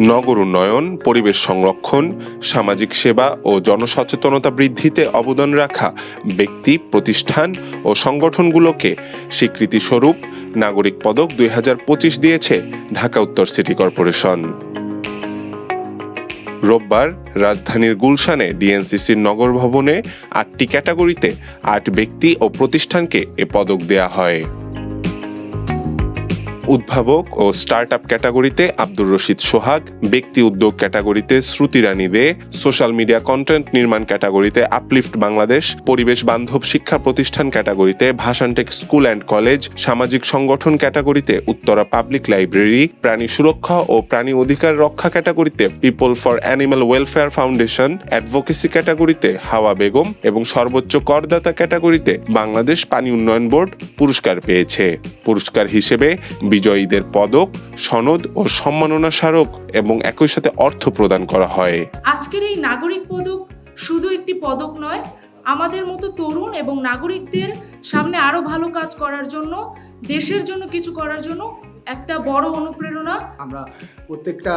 নগর উন্নয়ন, পরিবেশ সংরক্ষণ, সামাজিক সেবা ও জনসচেতনতা বৃদ্ধিতে অবদান রাখা ব্যক্তি, প্রতিষ্ঠান ও সংগঠনগুলোকে স্বীকৃতিস্বরূপ নাগরিক পদক 2025 দিয়েছে ঢাকা উত্তর সিটি কর্পোরেশন। রোববার রাজধানীর গুলশানে ডিএনসিসির নগর ভবনে 8টি ক্যাটাগরিতে 8 ব্যক্তি ও প্রতিষ্ঠানকে এ পদক দেয়া হয়। উদ্ভাবক ও স্টার্টআপ ক্যাটাগরিতে আব্দুর রশিদ সোহাগ, ব্যক্তি উদ্যোগ ক্যাটাগরিতে শ্রুতি রানী দে, সোশ্যাল মিডিয়া কন্টেন্ট নির্মাণ ক্যাটাগরিতে আপলিফট বাংলাদেশ, পরিবেশ বান্ধব শিক্ষা প্রতিষ্ঠান ক্যাটাগরিতে ভাসানটেক স্কুল অ্যান্ড কলেজ, সামাজিক সংগঠন ক্যাটাগরিতে উত্তরা পাবলিক লাইব্রেরি, প্রাণী সুরক্ষা ও প্রাণী অধিকার রক্ষা ক্যাটাগরিতে people for animal welfare foundation, advocacy ক্যাটাগরিতে হাওয়া বেগম এবং সর্বোচ্চ করদাতা ক্যাটাগরিতে বাংলাদেশ পানি উন্নয়ন বোর্ড পুরস্কার পেয়েছে। পুরস্কার হিসেবে বিজয়ীদের পদক, সনদ ও সম্মাননা স্মারক এবং একই সাথে অর্থ প্রদান করা হয়। আজকের এই নাগরিক পদক শুধু একটি পদক নয়, আমাদের মতো তরুণ এবং নাগরিকদের সামনে আরো ভালো কাজ করার জন্য, দেশের জন্য কিছু করার জন্য একটা বড় অনুপ্রেরণা। আমরা প্রত্যেকটা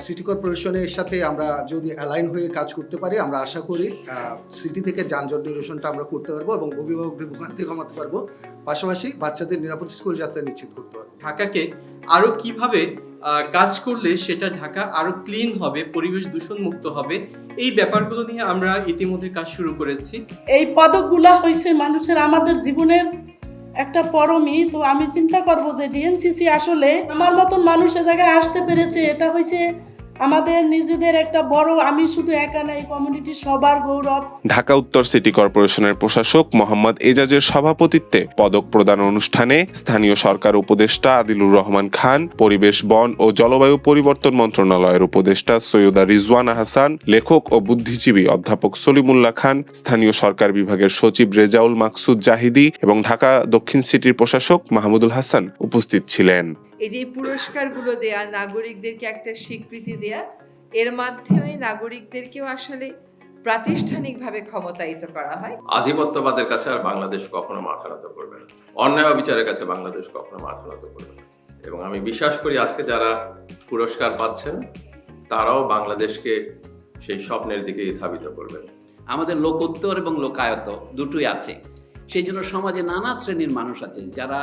সিটি কর্পোরেশনের সাথে আমরা যদি অ্যালাইন হয়ে কাজ করতে পারি, আমরা আশা করি সিটি থেকে যানজট নিরসনটা আমরা করতে পারবো এবং অভিভাবকদের ভোগান্তি কমাতে পারবো, পাশাপাশি বাচ্চাদের নিরাপদ স্কুল যাত্রা নিশ্চিত করতে পারবো। ঢাকাকে আরো কিভাবে কাজ করলে সেটা ঢাকা আরো ক্লিন হবে, পরিবেশ দূষণ মুক্ত হবে, এই ব্যাপারগুলো নিয়ে আমরা ইতিমধ্যে কাজ শুরু করেছি। এই পদকগুলা হয়েছে মানুষের আমাদের জীবনের একটা পরমই। তো আমি চিন্তা করবো যে ডিএনসিসি আসলে আমার মতন মানুষের জায়গায় আসতে পেরেছে, এটা হয়েছে আমাদের নিজেদের একটা বড়, আমি শুধু একা নাই, কমিউনিটির সবার গৌরব। ঢাকা উত্তর সিটি কর্পোরেশনের প্রশাসক মোহাম্মদ এজাজের সভাপতিত্বে পদক প্রদান অনুষ্ঠানে স্থানীয় সরকার উপদেষ্টা আদিলুর রহমান খান, পরিবেশ, বন ও জলবায়ু পরিবর্তন মন্ত্রণালয়ের উপদেষ্টা সৈয়দা রিজওয়ানা হাসান, লেখক ও বুদ্ধিজীবী অধ্যাপক সলিমুল্লাহ খান, স্থানীয় সরকার বিভাগের সচিব রেজাউল মাকসুদ জাহিদি এবং ঢাকা দক্ষিণ সিটির প্রশাসক মাহমুদুল হাসান উপস্থিত ছিলেন। এই যে পুরস্কারগুলো দেয়া, নাগরিকদেরকে একটা স্বীকৃতি দেয়া, এর মাধ্যমে নাগরিকদেরকেও আসলে প্রাতিষ্ঠানিকভাবে ক্ষমতায়িত করা হয়। আধিপত্যবাদের কাছে আর বাংলাদেশ কখনো মাথা নত করবে না, অন্যায় অবিচারের কাছে বাংলাদেশ কখনো মাথা নত করবে না। এবং আমি বিশ্বাস করি আজকে যারা পুরস্কার পাচ্ছেন তারাও বাংলাদেশকে সেই স্বপ্নের দিকে ধাবিত করবেন। আমাদের লোকোত্তর এবং লোকায়ত দুটোই আছে, সেই জন্য সমাজে নানা শ্রেণীর মানুষ আছে যারা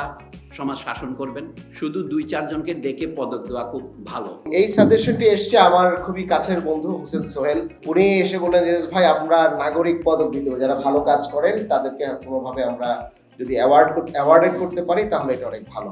সমাজ শাসন করবেন। শুধু 2-4 জনকে ডেকে পদক দেওয়া খুব ভালো। এই সাজেশনটি এসছে আমার খুবই কাছের বন্ধু হোসেন সোহেল। উনি এসে বললেন যে ভাই আমরা নাগরিক পদক দিতে হবে, যারা ভালো কাজ করেন তাদেরকে কোনোভাবে আমরা যদি অ্যাওয়ার্ডেড করতে পারি তাহলে এটা অনেক ভালো।